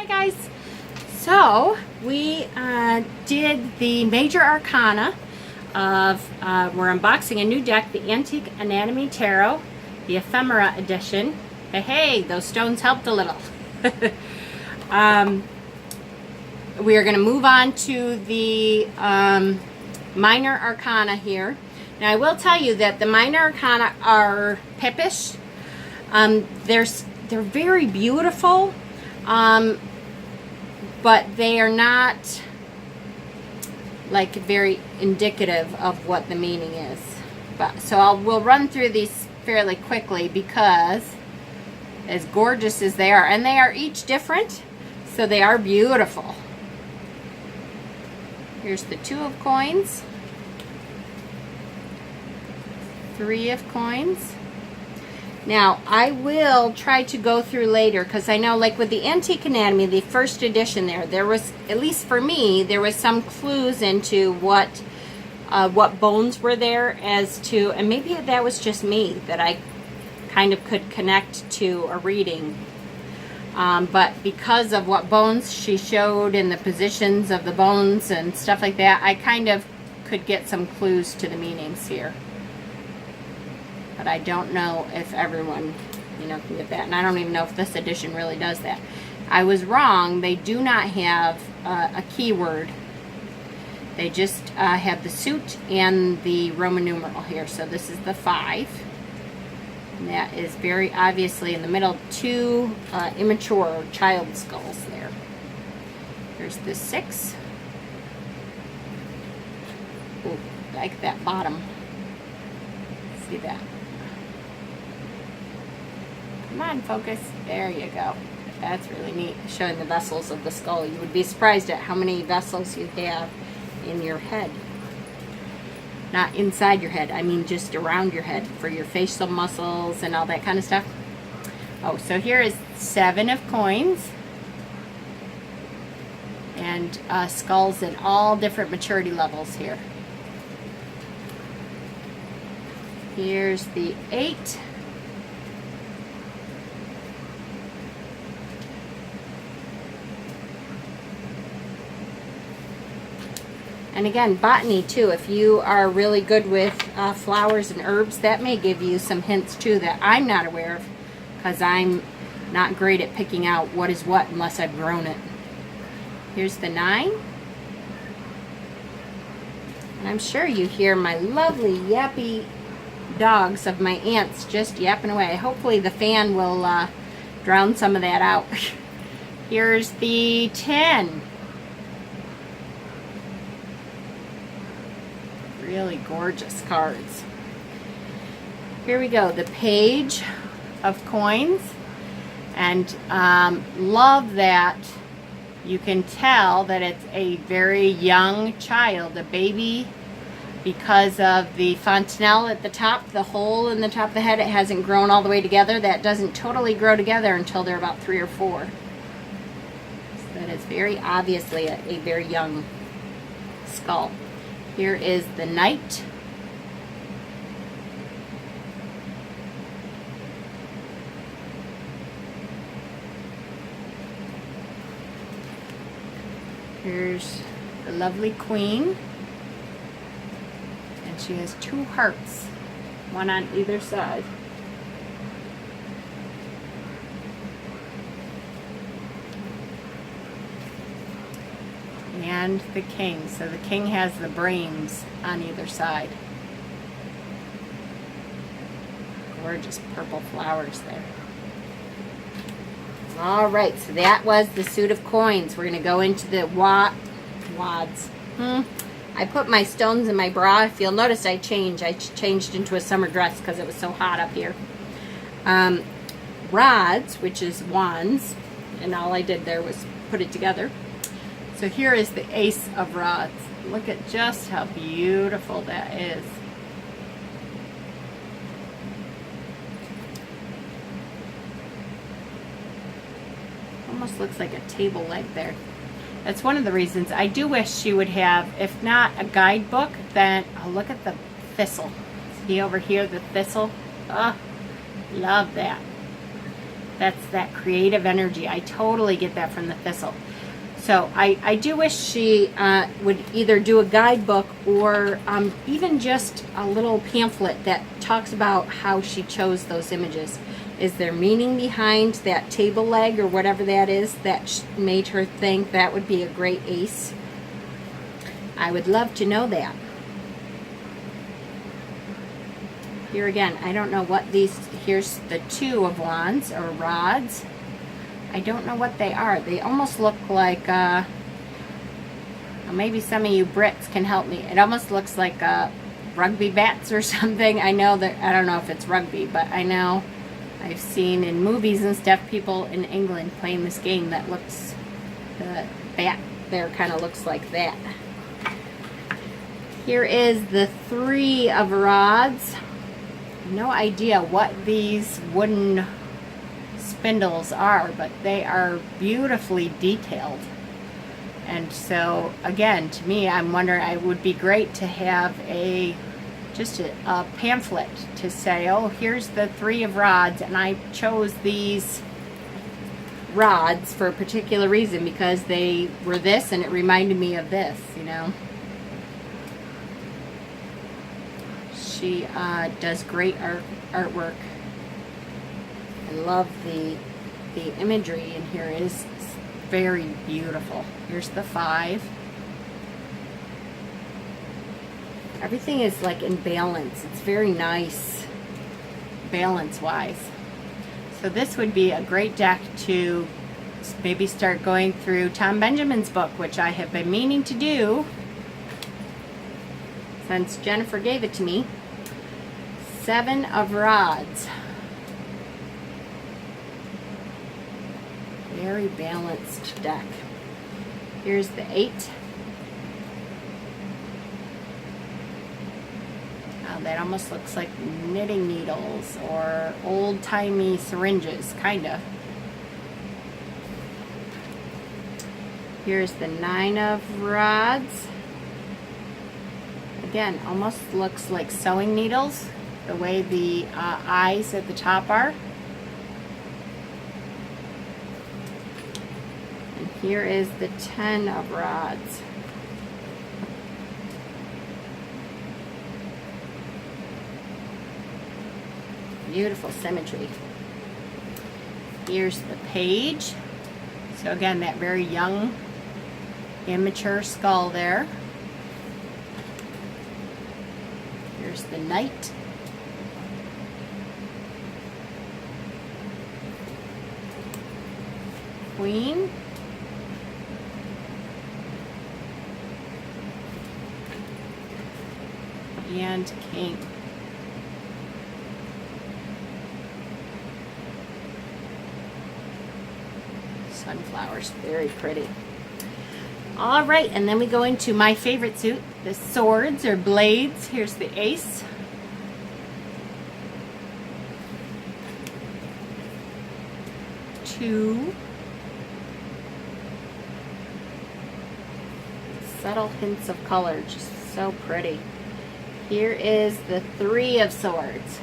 guys. So we did the major arcana of, we're unboxing a new deck, the Antique Anatomy Tarot, the Ephemera edition. But hey, those stones helped a little. We are going to move on to the minor arcana here. Now I will tell you that the minor arcana are pippish. They're very beautiful, but they are not like very indicative of what the meaning is. But so we'll run through these fairly quickly because as gorgeous as they are, and they are each different, so they are beautiful. Here's the 2 of coins, 3 of coins. Now, I will try to go through later because I know, like with the Antique Anatomy, the first edition there was, at least for me, there was some clues into what bones were there as to, and maybe that was just me, that I kind of could connect to a reading. But because of what bones she showed and the positions of the bones and stuff like that, I kind of could get some clues to the meanings here. But I don't know if everyone, can get that. And I don't even know if this edition really does that. I was wrong. They do not have a keyword. They just have the suit and the Roman numeral here. So this is the 5. And that is very obviously in the middle, 2 immature child skulls there. There's the 6. Ooh, like that bottom. See that? Come on, focus. There you go. That's really neat, showing the vessels of the skull. You would be surprised at how many vessels you have in your head. Not inside your head, I mean just around your head for your facial muscles and all that kind of stuff. Oh, so here is 7 of coins. And skulls in all different maturity levels here. Here's the 8. And again, botany too, if you are really good with flowers and herbs, that may give you some hints too that I'm not aware of, because I'm not great at picking out what is what unless I've grown it. Here's the 9. And I'm sure you hear my lovely yappy dogs of my aunts just yapping away. Hopefully the fan will drown some of that out. Here's the 10. Really gorgeous cards. Here we go, the page of coins. And love that you can tell that it's a very young child, a baby, because of the fontanelle at the top, the hole in the top of the head. It hasn't grown all the way together. That doesn't totally grow together until they're about 3 or 4. So that is very obviously a very young skull. Here is the Knight. Here's the lovely Queen. And she has 2 hearts, one on either side. And the King. So the King has the brains on either side. Gorgeous purple flowers there. Alright, so that was the suit of coins. We're going to go into the wads. I put my stones in my bra. If you'll notice, I changed into a summer dress because it was so hot up here. Rods, which is wands, and all I did there was put it together. So here is the Ace of Rods. Look at just how beautiful that is. Almost looks like a table leg there. That's one of the reasons I do wish she would have, if not a guidebook, then, oh, look at the thistle. See over here, the thistle? Oh, love that. That's that creative energy. I totally get that from the thistle. So I do wish she would either do a guidebook or even just a little pamphlet that talks about how she chose those images. Is there meaning behind that table leg or whatever that is that made her think that would be a great ace? I would love to know that. Here again, I don't know what these, here's the 2 of wands or rods. I don't know what they are. They almost look like, maybe some of you Brits can help me. It almost looks like rugby bats or something. I know that, I don't know if it's rugby, but I know I've seen in movies and stuff people in England playing this game that looks, the bat there kind of looks like that. Here is the 3 of rods. No idea what these wooden spindles are, but they are beautifully detailed. And so again, to me, I'm wondering, it would be great to have just a pamphlet to say, oh, here's the 3 of rods, and I chose these rods for a particular reason because they were this and it reminded me of this, you know. She does great artwork. I love the imagery in here. It is very beautiful. Here's the 5. Everything is like in balance. It's very nice balance-wise. So this would be a great deck to maybe start going through Tom Benjamin's book, which I have been meaning to do since Jennifer gave it to me. 7 of rods. Very balanced deck. Here's the 8. That almost looks like knitting needles or old-timey syringes, kind of. Here's the 9 of rods. Again, almost looks like sewing needles, the way the eyes at the top are. And here is the 10 of rods. Beautiful symmetry. Here's the page. So again, that very young, immature skull there. Here's the knight. Queen. And king. Sunflowers, very pretty. All right, and then we go into my favorite suit, the swords or blades. Here's the ace. Two. Subtle hints of color, just so pretty. Here is the 3 of swords.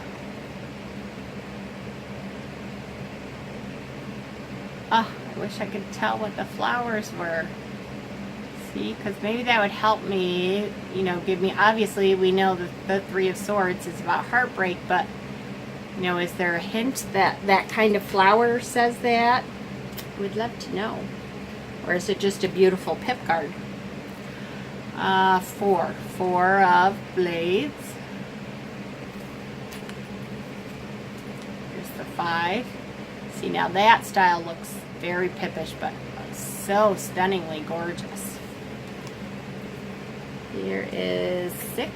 Oh, I wish I could tell what the flowers were. See, because maybe that would help me, you know, give me, obviously we know that the 3 of swords is about heartbreak, but, you know, is there a hint that that kind of flower says that? We'd love to know. Or is it just a beautiful pip card? 4 of blades. Here's the 5. See, now that style looks very pippish, but so stunningly gorgeous. Here is 6.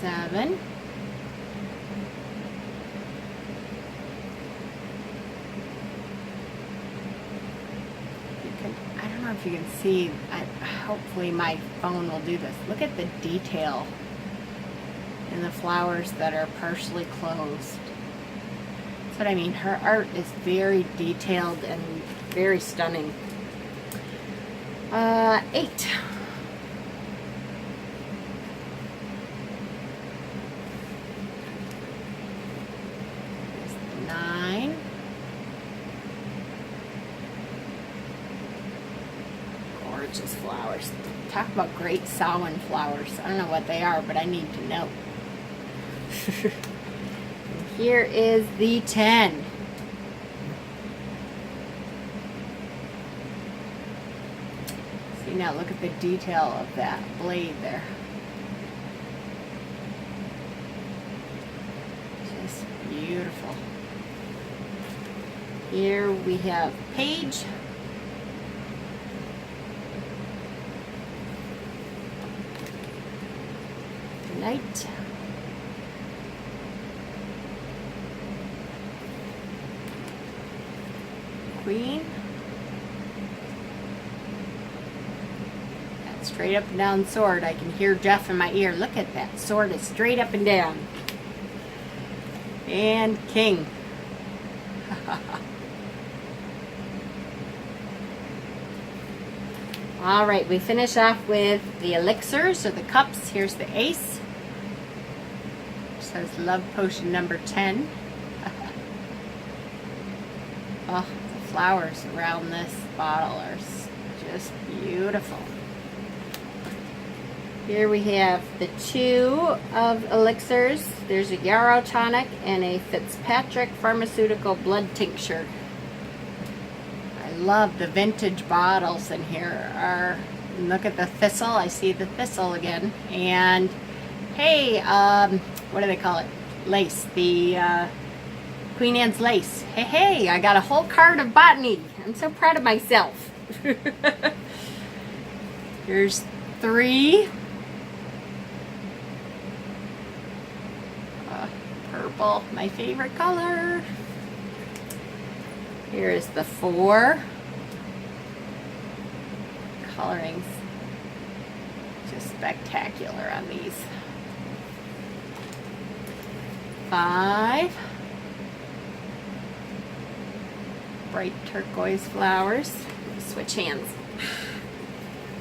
Seven. I don't know if you can see, hopefully my phone will do this. Look at the detail in the flowers that are partially closed. That's what I mean. Her art is very detailed and very stunning. 8. There's 9. Gorgeous flowers. Talk about great Samhain flowers. I don't know what they are, but I need to know. Here is the 10. See, now look at the detail of that blade there. Just beautiful. Here we have Page. Knight. Queen. That straight up and down sword. I can hear Jeff in my ear. Look at that. Sword is straight up and down. And King. Alright, we finish off with the elixirs or the cups. Here's the ace. It says love potion number 10. Oh, the flowers around this bottle are just beautiful. Here we have the 2 of elixirs. There's a Yarrow tonic and a Fitzpatrick pharmaceutical blood tincture. I love the vintage bottles in here. Look at the thistle. I see the thistle again. And hey, what do they call it? Lace. The Queen Anne's lace. Hey, I got a whole card of botany. I'm so proud of myself. Here's 3. Purple, my favorite color. Here is the 4. Colorings just spectacular on these. 5. Bright turquoise flowers. Switch hands.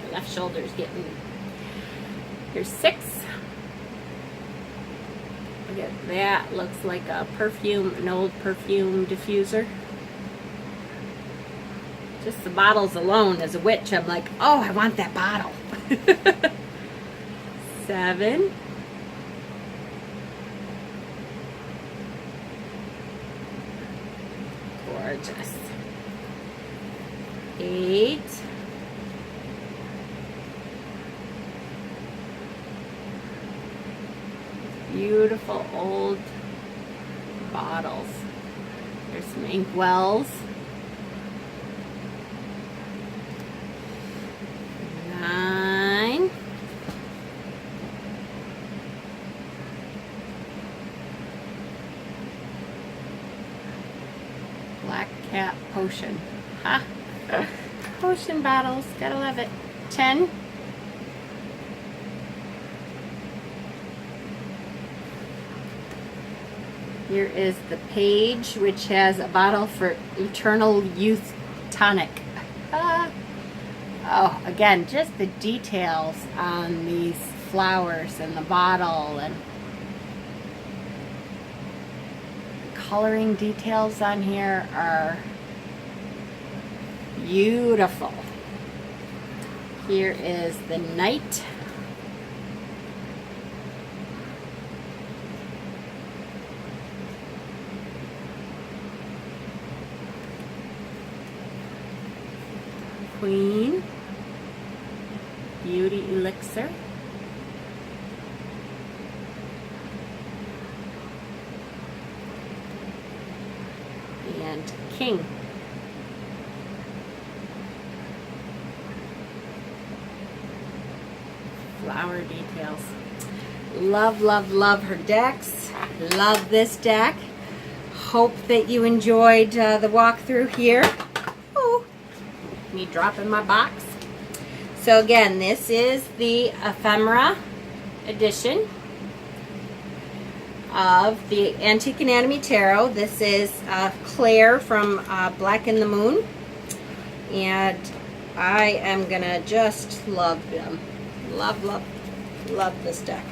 My left shoulder's getting. Here's 6. Look at that. Looks like a perfume, an old perfume diffuser. Just the bottles alone, as a witch, I'm like, oh, I want that bottle. 7. Gorgeous. 8. Beautiful old bottles. There's some inkwells. 9. Black cat potion. Ha! Potion bottles. Gotta love it. 10. Here is the Page, which has a bottle for Eternal Youth Tonic. Oh, again, just the details on these flowers and the bottle and the coloring details on here are beautiful. Here is the Knight. Queen. Beauty elixir. And King. Flower details. Love, love, love her decks. Love this deck. Hope that you enjoyed the walkthrough here. Oh, me dropping my box. So again, this is the Ephemera edition of the Antique Anatomy Tarot. This is Claire from Black in the Moon. And I am gonna just love them. Love, love, love this deck.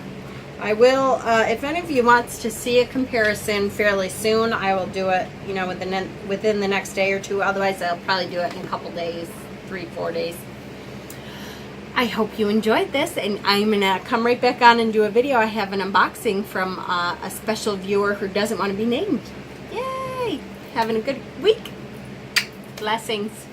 I will, if any of you wants to see a comparison fairly soon, I will do it, you know, within the next day or two. Otherwise, I'll probably do it in a couple days, 3-4 days. I hope you enjoyed this, and I'm going to come right back on and do a video. I have an unboxing from a special viewer who doesn't want to be named. Yay! Having a good week. Blessings.